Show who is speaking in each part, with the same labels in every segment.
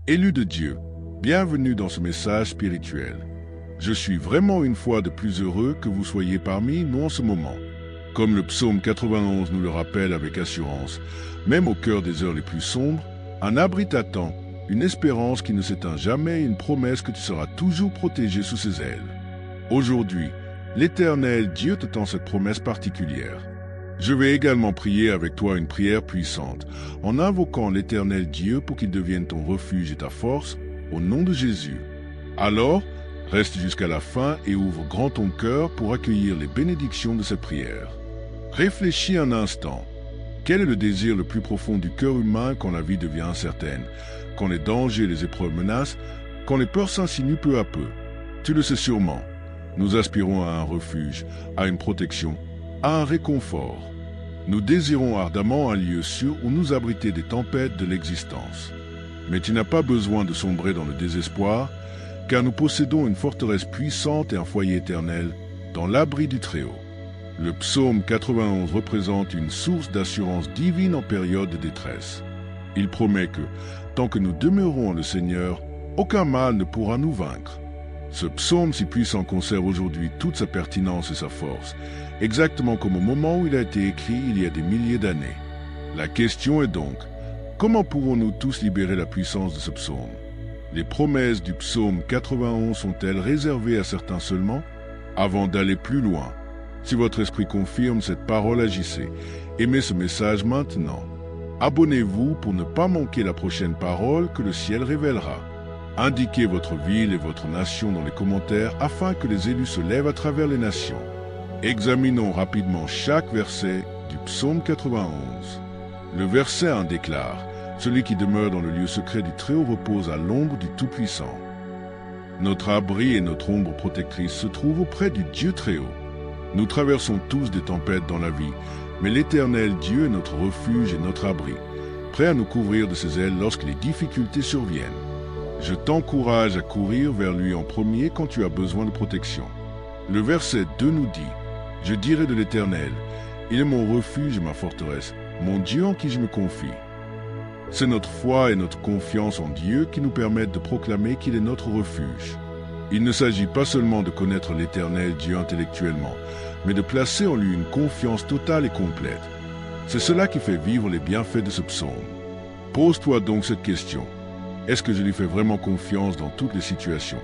Speaker 1: Élus de Dieu, bienvenue dans ce message spirituel. Je suis vraiment une fois de plus heureux que vous soyez parmi nous en ce moment. Comme le psaume 91 nous le rappelle avec assurance, même au cœur des heures les plus sombres, un abri t'attend, une espérance qui ne s'éteint jamais et une promesse que tu seras toujours protégé sous ses ailes. Aujourd'hui, l'Éternel Dieu te tend cette promesse particulière. Je vais également prier avec toi une prière puissante, en invoquant l'Éternel Dieu pour qu'il devienne ton refuge et ta force, au nom de Jésus. Alors, reste jusqu'à la fin et ouvre grand ton cœur pour accueillir les bénédictions de cette prière. Réfléchis un instant. Quel est le désir le plus profond du cœur humain quand la vie devient incertaine, quand les dangers et les épreuves menacent, quand les peurs s'insinuent peu à peu? Tu le sais sûrement. Nous aspirons à un refuge, à une protection, à un réconfort. Nous désirons ardemment un lieu sûr où nous abriter des tempêtes de l'existence. Mais tu n'as pas besoin de sombrer dans le désespoir, car nous possédons une forteresse puissante et un foyer éternel dans l'abri du Très-Haut. Le psaume 91 représente une source d'assurance divine en période de détresse. Il promet que, tant que nous demeurons en le Seigneur, aucun mal ne pourra nous vaincre. Ce psaume si puissant conserve aujourd'hui toute sa pertinence et sa force, exactement comme au moment où il a été écrit il y a des milliers d'années. La question est donc, comment pourrons-nous tous libérer la puissance de ce psaume? Les promesses du psaume 91 sont-elles réservées à certains seulement? Avant d'aller plus loin, si votre esprit confirme cette parole, agissez. Aimez ce message maintenant. Abonnez-vous pour ne pas manquer la prochaine parole que le ciel révélera. Indiquez votre ville et votre nation dans les commentaires afin que les élus se lèvent à travers les nations. Examinons rapidement chaque verset du psaume 91. Le verset 1 déclare: « Celui qui demeure dans le lieu secret du Très-Haut repose à l'ombre du Tout-Puissant. » Notre abri et notre ombre protectrice se trouvent auprès du Dieu Très-Haut. Nous traversons tous des tempêtes dans la vie, mais l'Éternel Dieu est notre refuge et notre abri, prêt à nous couvrir de ses ailes lorsque les difficultés surviennent. Je t'encourage à courir vers lui en premier quand tu as besoin de protection. Le verset 2 nous dit: « Je dirai de l'Éternel, il est mon refuge et ma forteresse, mon Dieu en qui je me confie. » C'est notre foi et notre confiance en Dieu qui nous permettent de proclamer qu'il est notre refuge. Il ne s'agit pas seulement de connaître l'Éternel Dieu intellectuellement, mais de placer en lui une confiance totale et complète. C'est cela qui fait vivre les bienfaits de ce psaume. Pose-toi donc cette question. Est-ce que je lui fais vraiment confiance dans toutes les situations?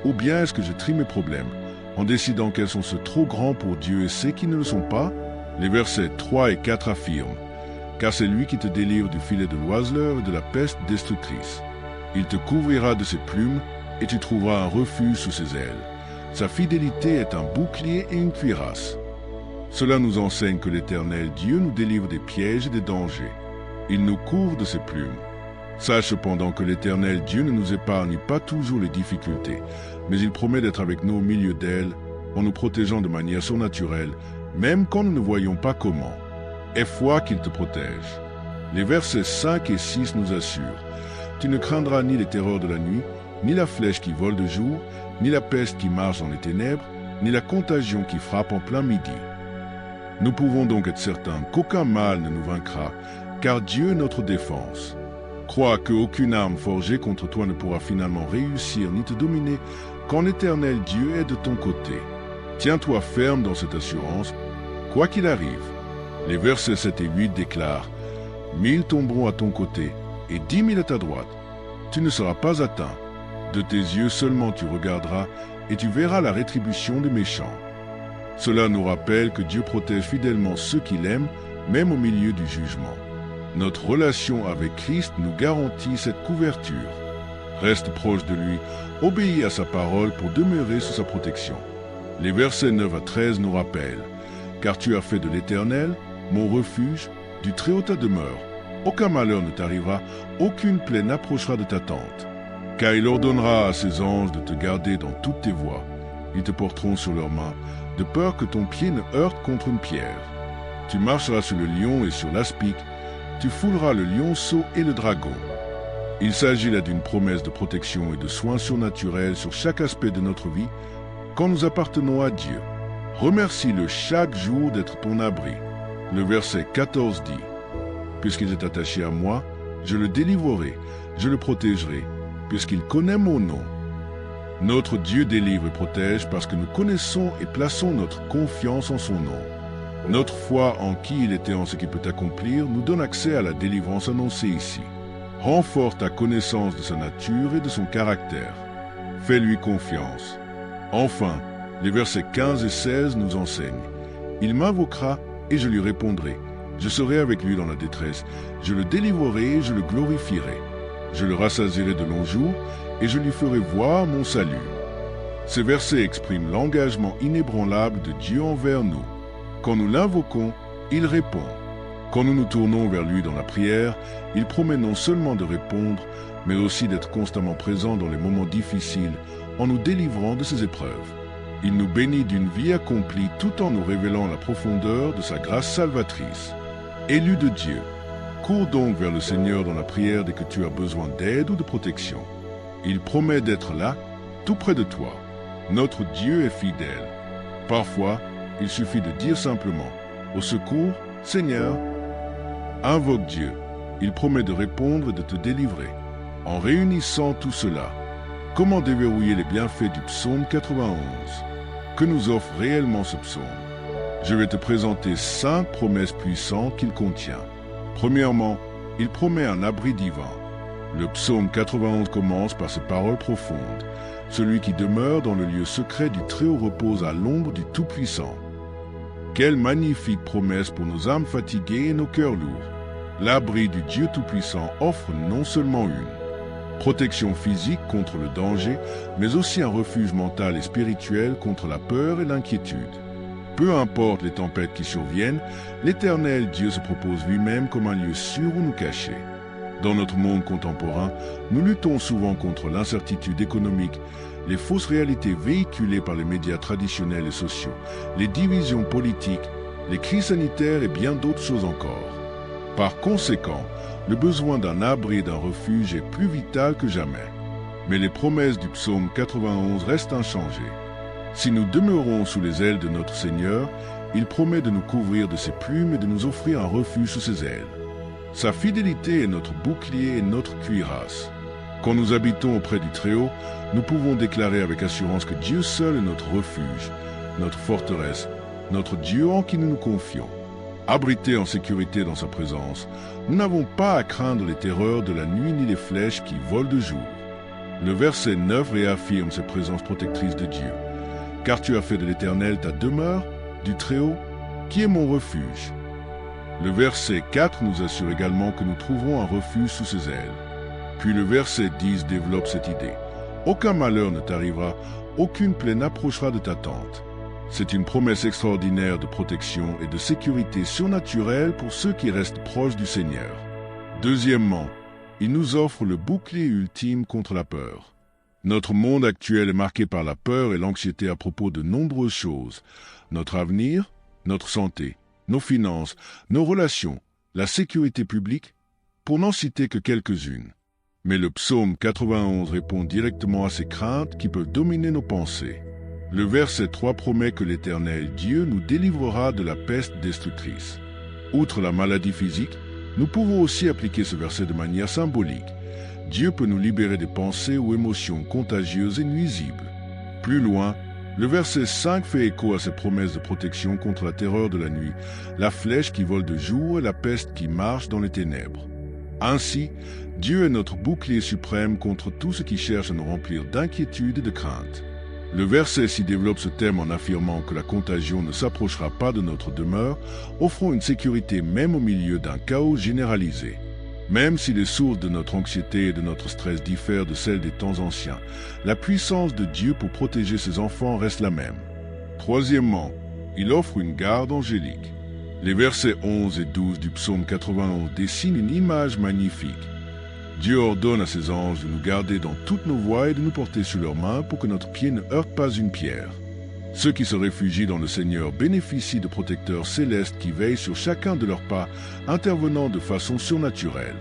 Speaker 1: Ou bien est-ce que je trie mes problèmes, en décidant quels sont ceux trop grands pour Dieu et ceux qui ne le sont pas? Les versets 3 et 4 affirment: « Car c'est lui qui te délivre du filet de l'oiseleur et de la peste destructrice. Il te couvrira de ses plumes, et tu trouveras un refuge sous ses ailes. Sa fidélité est un bouclier et une cuirasse. » Cela nous enseigne que l'Éternel Dieu nous délivre des pièges et des dangers. Il nous couvre de ses plumes. Sache cependant que l'Éternel Dieu ne nous épargne pas toujours les difficultés, mais il promet d'être avec nous au milieu d'elles, en nous protégeant de manière surnaturelle, même quand nous ne voyons pas comment. Aie foi qu'il te protège. Les versets 5 et 6 nous assurent: « Tu ne craindras ni les terreurs de la nuit, ni la flèche qui vole de jour, ni la peste qui marche dans les ténèbres, ni la contagion qui frappe en plein midi. » Nous pouvons donc être certains qu'aucun mal ne nous vaincra, car Dieu est notre défense. Crois qu'aucune arme forgée contre toi ne pourra finalement réussir ni te dominer quand l'Éternel Dieu est de ton côté. Tiens-toi ferme dans cette assurance, quoi qu'il arrive. Les versets 7 et 8 déclarent: « 1000 tomberont à ton côté et 10 000 à ta droite. Tu ne seras pas atteint. De tes yeux seulement tu regarderas et tu verras la rétribution des méchants. » Cela nous rappelle que Dieu protège fidèlement ceux qu'il aime, même au milieu du jugement. Notre relation avec Christ nous garantit cette couverture. Reste proche de lui, obéis à sa parole pour demeurer sous sa protection. Les versets 9 à 13 nous rappellent: « Car tu as fait de l'Éternel mon refuge, du Très-Haut ta demeure. Aucun malheur ne t'arrivera, aucune plaie n'approchera de ta tente. Car il ordonnera à ses anges de te garder dans toutes tes voies. Ils te porteront sur leurs mains, de peur que ton pied ne heurte contre une pierre. Tu marcheras sur le lion et sur l'aspic, tu fouleras le lionceau et le dragon. » Il s'agit là d'une promesse de protection et de soins surnaturels sur chaque aspect de notre vie quand nous appartenons à Dieu. Remercie-le chaque jour d'être ton abri. Le verset 14 dit: « Puisqu'il est attaché à moi, je le délivrerai, je le protégerai, puisqu'il connaît mon nom. Notre Dieu délivre et protège parce que nous connaissons et plaçons notre confiance en son nom. Notre foi en qui il est et en ce qu'il peut accomplir nous donne accès à la délivrance annoncée ici. Renforce ta connaissance de sa nature et de son caractère. Fais-lui confiance. Enfin, les versets 15 et 16 nous enseignent. Il m'invoquera et je lui répondrai. Je serai avec lui dans la détresse. Je le délivrerai et je le glorifierai. Je le rassasierai de longs jours et je lui ferai voir mon salut. Ces versets expriment l'engagement inébranlable de Dieu envers nous. Quand nous l'invoquons, il répond. Quand nous nous tournons vers lui dans la prière, il promet non seulement de répondre, mais aussi d'être constamment présent dans les moments difficiles en nous délivrant de ses épreuves. Il nous bénit d'une vie accomplie tout en nous révélant la profondeur de sa grâce salvatrice. Élu de Dieu, cours donc vers le Seigneur dans la prière dès que tu as besoin d'aide ou de protection. Il promet d'être là, tout près de toi. Notre Dieu est fidèle. Parfois, il suffit de dire simplement « Au secours, Seigneur ». Invoque Dieu. Il promet de répondre et de te délivrer. En réunissant tout cela, comment déverrouiller les bienfaits du psaume 91? Que nous offre réellement ce psaume? Je vais te présenter 5 promesses puissantes qu'il contient. Premièrement, il promet un abri divin. Le psaume 91 commence par ces paroles profondes. Celui qui demeure dans le lieu secret du Très-Haut repose à l'ombre du Tout-Puissant. Quelle magnifique promesse pour nos âmes fatiguées et nos cœurs lourds. L'abri du Dieu Tout-Puissant offre non seulement une protection physique contre le danger, mais aussi un refuge mental et spirituel contre la peur et l'inquiétude. Peu importe les tempêtes qui surviennent, l'Éternel Dieu se propose lui-même comme un lieu sûr où nous cacher. Dans notre monde contemporain, nous luttons souvent contre l'incertitude économique, les fausses réalités véhiculées par les médias traditionnels et sociaux, les divisions politiques, les crises sanitaires et bien d'autres choses encore. Par conséquent, le besoin d'un abri et d'un refuge est plus vital que jamais. Mais les promesses du psaume 91 restent inchangées. Si nous demeurons sous les ailes de notre Seigneur, il promet de nous couvrir de ses plumes et de nous offrir un refuge sous ses ailes. Sa fidélité est notre bouclier et notre cuirasse. Quand nous habitons auprès du Très-Haut, nous pouvons déclarer avec assurance que Dieu seul est notre refuge, notre forteresse, notre Dieu en qui nous nous confions. Abrités en sécurité dans sa présence, nous n'avons pas à craindre les terreurs de la nuit ni les flèches qui volent de jour. Le verset 9 réaffirme cette présence protectrice de Dieu. Car tu as fait de l'Éternel ta demeure, du Très-Haut, qui est mon refuge. Le verset 4 nous assure également que nous trouverons un refuge sous ses ailes. Puis le verset 10 développe cette idée. Aucun malheur ne t'arrivera, aucune plaie n'approchera de ta tente. C'est une promesse extraordinaire de protection et de sécurité surnaturelle pour ceux qui restent proches du Seigneur. Deuxièmement, il nous offre le bouclier ultime contre la peur. Notre monde actuel est marqué par la peur et l'anxiété à propos de nombreuses choses. Notre avenir, notre santé, nos finances, nos relations, la sécurité publique, pour n'en citer que quelques-unes. Mais le psaume 91 répond directement à ces craintes qui peuvent dominer nos pensées. Le verset 3 promet que l'Éternel Dieu nous délivrera de la peste destructrice. Outre la maladie physique, nous pouvons aussi appliquer ce verset de manière symbolique. Dieu peut nous libérer des pensées ou émotions contagieuses et nuisibles. Plus loin, le verset 5 fait écho à cette promesse de protection contre la terreur de la nuit, la flèche qui vole de jour et la peste qui marche dans les ténèbres. Ainsi, Dieu est notre bouclier suprême contre tout ce qui cherche à nous remplir d'inquiétude et de crainte. Le verset s'y développe ce thème en affirmant que la contagion ne s'approchera pas de notre demeure, offrant une sécurité même au milieu d'un chaos généralisé. Même si les sources de notre anxiété et de notre stress diffèrent de celles des temps anciens, la puissance de Dieu pour protéger ses enfants reste la même. Troisièmement, il offre une garde angélique. Les versets 11 et 12 du psaume 91 dessinent une image magnifique. Dieu ordonne à ses anges de nous garder dans toutes nos voies et de nous porter sur leurs mains pour que notre pied ne heurte pas une pierre. Ceux qui se réfugient dans le Seigneur bénéficient de protecteurs célestes qui veillent sur chacun de leurs pas, intervenant de façon surnaturelle.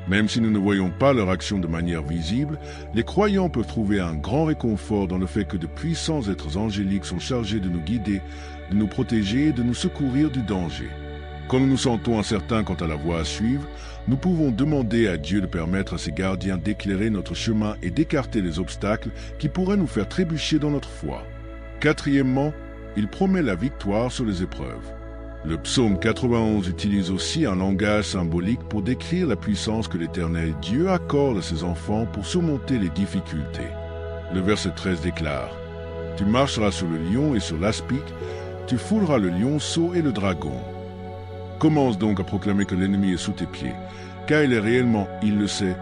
Speaker 1: Même si nous ne voyons pas leur action de manière visible, les croyants peuvent trouver un grand réconfort dans le fait que de puissants êtres angéliques sont chargés de nous guider, de nous protéger et de nous secourir du danger. Quand nous nous sentons incertains quant à la voie à suivre, nous pouvons demander à Dieu de permettre à ses gardiens d'éclairer notre chemin et d'écarter les obstacles qui pourraient nous faire trébucher dans notre foi. Quatrièmement, il promet la victoire sur les épreuves. Le psaume 91 utilise aussi un langage symbolique pour décrire la puissance que l'Éternel Dieu accorde à ses enfants pour surmonter les difficultés. Le verset 13 déclare « Tu marcheras sur le lion et sur l'aspic, tu fouleras le lionceau et le dragon. » Commence donc à proclamer que l'ennemi est sous tes pieds, car il le sait,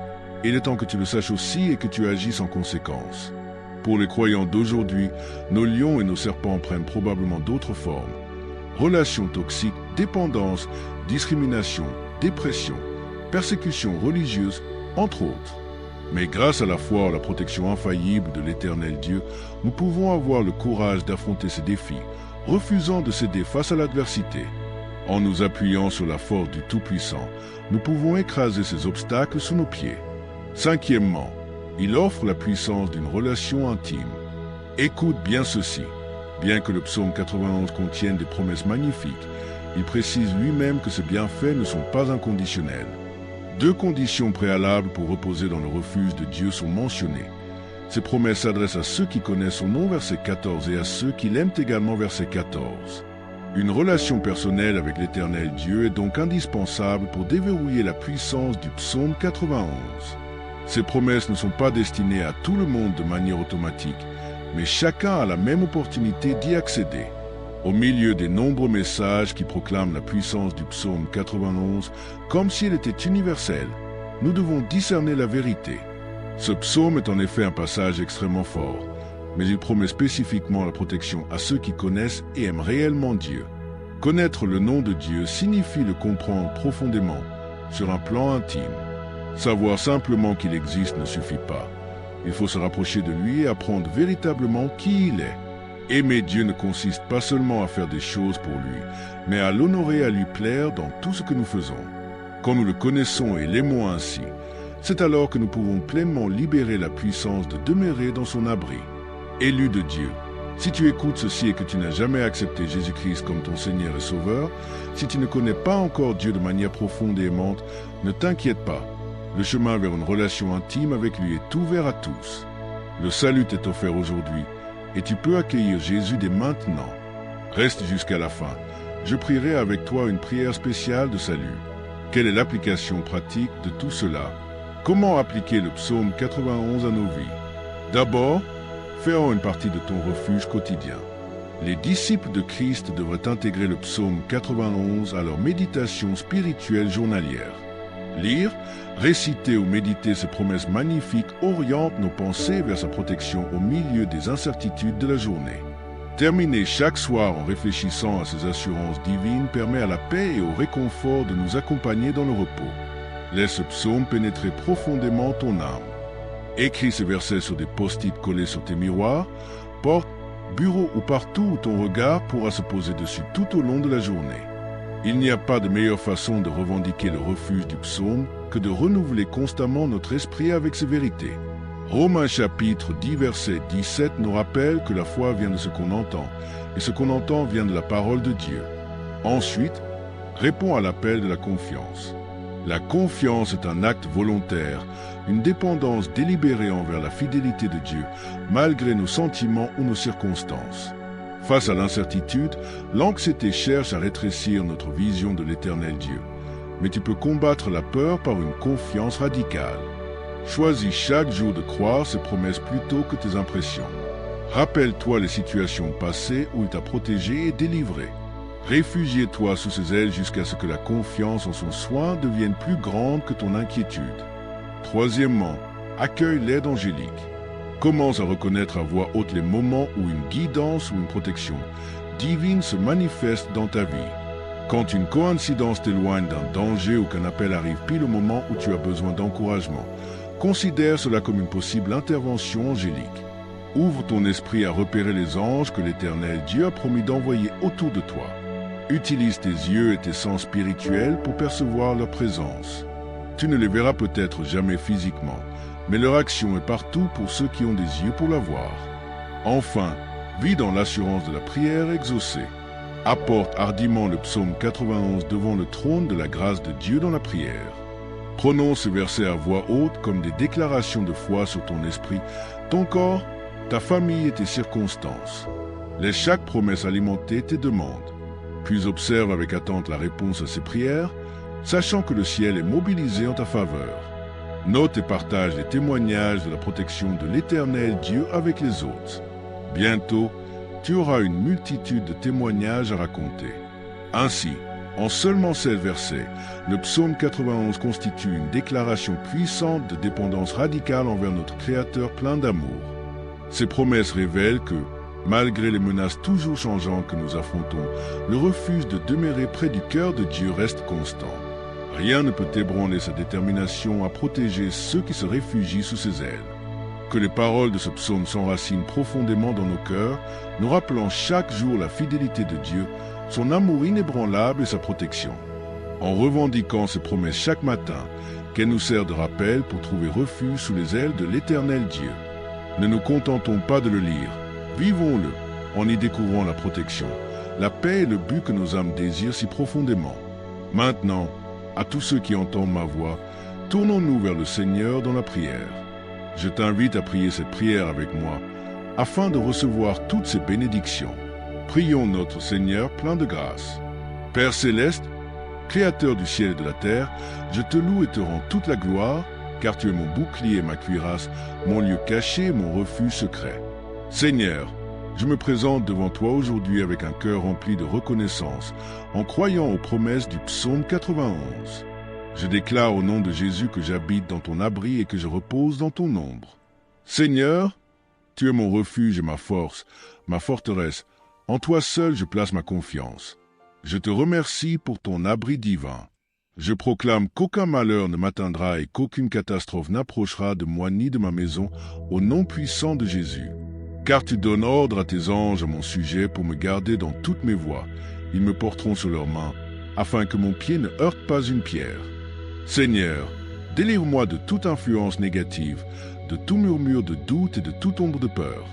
Speaker 1: et il est temps que tu le saches aussi et que tu agisses en conséquence. Pour les croyants d'aujourd'hui, nos lions et nos serpents prennent probablement d'autres formes. Relations toxiques, dépendance, discrimination, dépression, persécution religieuse, entre autres. Mais grâce à la foi, à la protection infaillible de l'Éternel Dieu, nous pouvons avoir le courage d'affronter ces défis, refusant de céder face à l'adversité. En nous appuyant sur la force du Tout-Puissant, nous pouvons écraser ces obstacles sous nos pieds. Cinquièmement, il offre la puissance d'une relation intime. Écoute bien ceci. Bien que le psaume 91 contienne des promesses magnifiques, il précise lui-même que ses bienfaits ne sont pas inconditionnels. Deux conditions préalables pour reposer dans le refuge de Dieu sont mentionnées. Ces promesses s'adressent à ceux qui connaissent son nom, verset 14, et à ceux qui l'aiment également, verset 14. Une relation personnelle avec l'Éternel Dieu est donc indispensable pour déverrouiller la puissance du psaume 91. Ces promesses ne sont pas destinées à tout le monde de manière automatique, mais chacun a la même opportunité d'y accéder. Au milieu des nombreux messages qui proclament la puissance du psaume 91, comme s'il était universel, nous devons discerner la vérité. Ce psaume est en effet un passage extrêmement fort, mais il promet spécifiquement la protection à ceux qui connaissent et aiment réellement Dieu. Connaître le nom de Dieu signifie le comprendre profondément, sur un plan intime. Savoir simplement qu'il existe ne suffit pas. Il faut se rapprocher de lui et apprendre véritablement qui il est. Aimer Dieu ne consiste pas seulement à faire des choses pour lui, mais à l'honorer et à lui plaire dans tout ce que nous faisons. Quand nous le connaissons et l'aimons ainsi, c'est alors que nous pouvons pleinement libérer la puissance de demeurer dans son abri. Élu de Dieu, si tu écoutes ceci et que tu n'as jamais accepté Jésus-Christ comme ton Seigneur et Sauveur, si tu ne connais pas encore Dieu de manière profonde et aimante, ne t'inquiète pas. Le chemin vers une relation intime avec lui est ouvert à tous. Le salut t'est offert aujourd'hui et tu peux accueillir Jésus dès maintenant. Reste jusqu'à la fin. Je prierai avec toi une prière spéciale de salut. Quelle est l'application pratique de tout cela? Comment appliquer le psaume 91 à nos vies? D'abord, faisons une partie de ton refuge quotidien. Les disciples de Christ devraient intégrer le psaume 91 à leur méditation spirituelle journalière. Lire, réciter ou méditer ces promesses magnifiques oriente nos pensées vers sa protection au milieu des incertitudes de la journée. Terminer chaque soir en réfléchissant à ces assurances divines permet à la paix et au réconfort de nous accompagner dans le repos. Laisse ce psaume pénétrer profondément ton âme. Écris ces versets sur des post-it collés sur tes miroirs, portes, bureaux ou partout où ton regard pourra se poser dessus tout au long de la journée. Il n'y a pas de meilleure façon de revendiquer le refuge du psaume que de renouveler constamment notre esprit avec ces vérités. Romains chapitre 10 verset 17 nous rappelle que la foi vient de ce qu'on entend, et ce qu'on entend vient de la parole de Dieu. Ensuite, réponds à l'appel de la confiance. La confiance est un acte volontaire, une dépendance délibérée envers la fidélité de Dieu, malgré nos sentiments ou nos circonstances. Face à l'incertitude, l'anxiété cherche à rétrécir notre vision de l'Éternel Dieu. Mais tu peux combattre la peur par une confiance radicale. Choisis chaque jour de croire ses promesses plutôt que tes impressions. Rappelle-toi les situations passées où il t'a protégé et délivré. Réfugie-toi sous ses ailes jusqu'à ce que la confiance en son soin devienne plus grande que ton inquiétude. Troisièmement, accueille l'aide angélique. Commence à reconnaître à voix haute les moments où une guidance ou une protection divine se manifeste dans ta vie. Quand une coïncidence t'éloigne d'un danger ou qu'un appel arrive pile au moment où tu as besoin d'encouragement, considère cela comme une possible intervention angélique. Ouvre ton esprit à repérer les anges que l'Éternel Dieu a promis d'envoyer autour de toi. Utilise tes yeux et tes sens spirituels pour percevoir leur présence. Tu ne les verras peut-être jamais physiquement, mais leur action est partout pour ceux qui ont des yeux pour la voir. Enfin, vis dans l'assurance de la prière exaucée. Apporte hardiment le psaume 91 devant le trône de la grâce de Dieu dans la prière. Prononce ce verset à voix haute comme des déclarations de foi sur ton esprit, ton corps, ta famille et tes circonstances. Laisse chaque promesse alimenter tes demandes. Puis observe avec attente la réponse à ces prières, sachant que le ciel est mobilisé en ta faveur. Note et partage les témoignages de la protection de l'Éternel Dieu avec les autres. Bientôt, tu auras une multitude de témoignages à raconter. Ainsi, en seulement 7 versets, le psaume 91 constitue une déclaration puissante de dépendance radicale envers notre Créateur plein d'amour. Ces promesses révèlent que, malgré les menaces toujours changeantes que nous affrontons, le refuge de demeurer près du cœur de Dieu reste constant. Rien ne peut ébranler sa détermination à protéger ceux qui se réfugient sous ses ailes. Que les paroles de ce psaume s'enracinent profondément dans nos cœurs, nous rappelant chaque jour la fidélité de Dieu, son amour inébranlable et sa protection. En revendiquant ces promesses chaque matin, qu'elles nous servent de rappel pour trouver refuge sous les ailes de l'Éternel Dieu. Ne nous contentons pas de le lire, vivons-le en y découvrant la protection, la paix et le but que nos âmes désirent si profondément. Maintenant, à tous ceux qui entendent ma voix, tournons-nous vers le Seigneur dans la prière. Je t'invite à prier cette prière avec moi, afin de recevoir toutes ces bénédictions. Prions notre Seigneur plein de grâce. Père céleste, Créateur du ciel et de la terre, je te loue et te rends toute la gloire, car tu es mon bouclier et ma cuirasse, mon lieu caché et mon refuge secret. Seigneur, je me présente devant toi aujourd'hui avec un cœur rempli de reconnaissance, en croyant aux promesses du psaume 91. Je déclare au nom de Jésus que j'habite dans ton abri et que je repose dans ton ombre. Seigneur, tu es mon refuge et ma force, ma forteresse. En toi seul je place ma confiance. Je te remercie pour ton abri divin. Je proclame qu'aucun malheur ne m'atteindra et qu'aucune catastrophe n'approchera de moi ni de ma maison, au nom puissant de Jésus. Car tu donnes ordre à tes anges à mon sujet pour me garder dans toutes mes voies. Ils me porteront sur leurs mains, afin que mon pied ne heurte pas une pierre. Seigneur, délivre-moi de toute influence négative, de tout murmure de doute et de toute ombre de peur.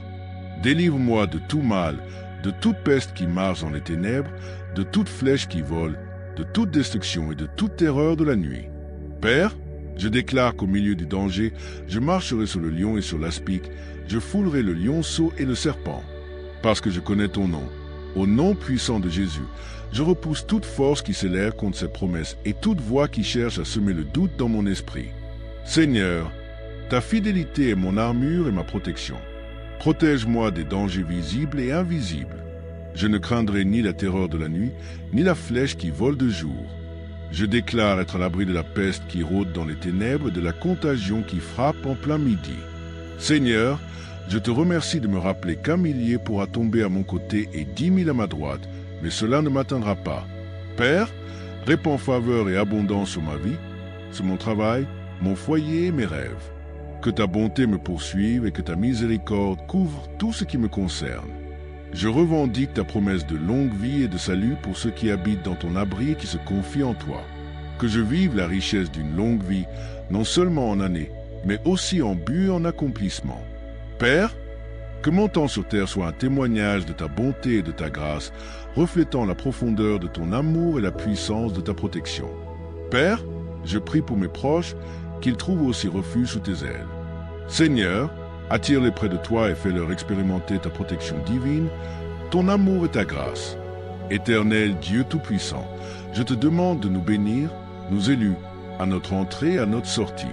Speaker 1: Délivre-moi de tout mal, de toute peste qui marche dans les ténèbres, de toute flèche qui vole, de toute destruction et de toute terreur de la nuit. Père, je déclare qu'au milieu du danger, je marcherai sur le lion et sur l'aspic, je foulerai le lionceau et le serpent. Parce que je connais ton nom, au nom puissant de Jésus, je repousse toute force qui s'élève contre cette promesse et toute voix qui cherche à semer le doute dans mon esprit. Seigneur, ta fidélité est mon armure et ma protection. Protège-moi des dangers visibles et invisibles. Je ne craindrai ni la terreur de la nuit, ni la flèche qui vole de jour. Je déclare être à l'abri de la peste qui rôde dans les ténèbres et de la contagion qui frappe en plein midi. Seigneur, je te remercie de me rappeler qu'un millier pourra tomber à mon côté et 10 000 à ma droite, mais cela ne m'atteindra pas. Père, répands faveur et abondance sur ma vie, sur mon travail, mon foyer et mes rêves. Que ta bonté me poursuive et que ta miséricorde couvre tout ce qui me concerne. Je revendique ta promesse de longue vie et de salut pour ceux qui habitent dans ton abri et qui se confient en toi. Que je vive la richesse d'une longue vie, non seulement en années, mais aussi en but et en accomplissement. Père, que mon temps sur terre soit un témoignage de ta bonté et de ta grâce, reflétant la profondeur de ton amour et la puissance de ta protection. Père, je prie pour mes proches, qu'ils trouvent aussi refuge sous tes ailes. Seigneur, attire-les près de toi et fais-leur expérimenter ta protection divine, ton amour et ta grâce. Éternel Dieu Tout-Puissant, je te demande de nous bénir, nous élus, à notre entrée et à notre sortie.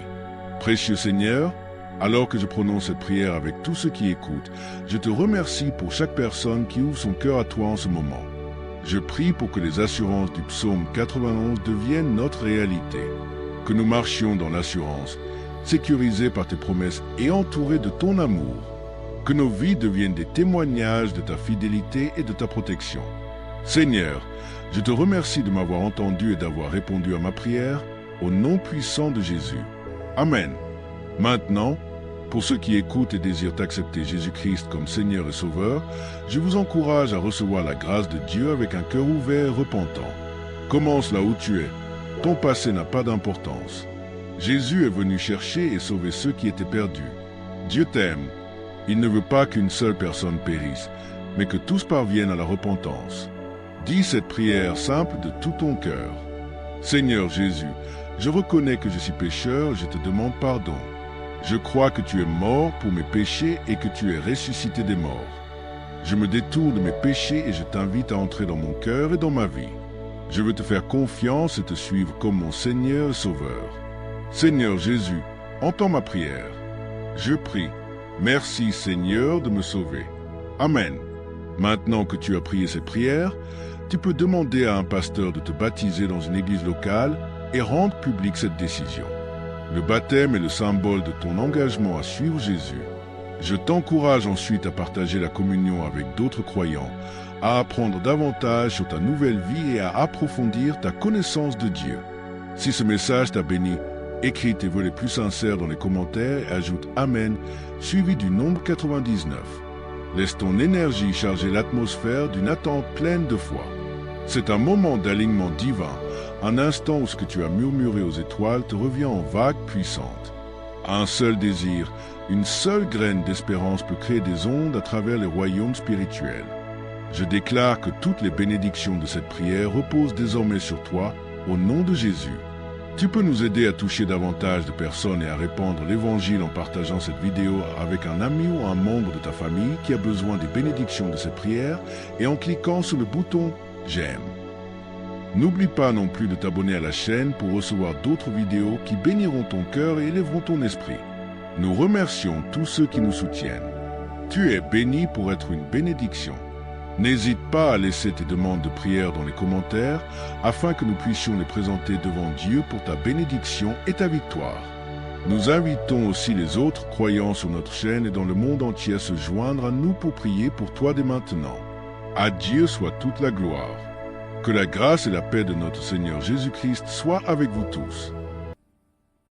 Speaker 1: Précieux Seigneur, alors que je prononce cette prière avec tous ceux qui écoutent, je te remercie pour chaque personne qui ouvre son cœur à toi en ce moment. Je prie pour que les assurances du psaume 91 deviennent notre réalité. Que nous marchions dans l'assurance, sécurisés par tes promesses et entourés de ton amour. Que nos vies deviennent des témoignages de ta fidélité et de ta protection. Seigneur, je te remercie de m'avoir entendu et d'avoir répondu à ma prière, au nom puissant de Jésus. Amen. Maintenant, pour ceux qui écoutent et désirent accepter Jésus-Christ comme Seigneur et Sauveur, je vous encourage à recevoir la grâce de Dieu avec un cœur ouvert et repentant. Commence là où tu es. Ton passé n'a pas d'importance. Jésus est venu chercher et sauver ceux qui étaient perdus. Dieu t'aime. Il ne veut pas qu'une seule personne périsse, mais que tous parviennent à la repentance. Dis cette prière simple de tout ton cœur. Seigneur Jésus, je reconnais que je suis pécheur, je te demande pardon. Je crois que tu es mort pour mes péchés et que tu es ressuscité des morts. Je me détourne de mes péchés et je t'invite à entrer dans mon cœur et dans ma vie. Je veux te faire confiance et te suivre comme mon Seigneur et Sauveur. Seigneur Jésus, entends ma prière. Je prie. Merci Seigneur de me sauver. Amen. Maintenant que tu as prié cette prière, tu peux demander à un pasteur de te baptiser dans une église locale et rendre publique cette décision. Le baptême est le symbole de ton engagement à suivre Jésus. Je t'encourage ensuite à partager la communion avec d'autres croyants, à apprendre davantage sur ta nouvelle vie et à approfondir ta connaissance de Dieu. Si ce message t'a béni, écris tes vœux les plus sincères dans les commentaires et ajoute Amen, suivi du nombre 99. Laisse ton énergie charger l'atmosphère d'une attente pleine de foi. C'est un moment d'alignement divin, un instant où ce que tu as murmuré aux étoiles te revient en vagues puissantes. Un seul désir, une seule graine d'espérance peut créer des ondes à travers les royaumes spirituels. Je déclare que toutes les bénédictions de cette prière reposent désormais sur toi, au nom de Jésus. Tu peux nous aider à toucher davantage de personnes et à répandre l'Évangile en partageant cette vidéo avec un ami ou un membre de ta famille qui a besoin des bénédictions de cette prière et en cliquant sur le bouton « J'aime ». N'oublie pas non plus de t'abonner à la chaîne pour recevoir d'autres vidéos qui béniront ton cœur et élèveront ton esprit. Nous remercions tous ceux qui nous soutiennent. Tu es béni pour être une bénédiction. N'hésite pas à laisser tes demandes de prière dans les commentaires afin que nous puissions les présenter devant Dieu pour ta bénédiction et ta victoire. Nous invitons aussi les autres croyants sur notre chaîne et dans le monde entier à se joindre à nous pour prier pour toi dès maintenant. À Dieu soit toute la gloire. Que la grâce et la paix de notre Seigneur Jésus-Christ soient avec vous tous.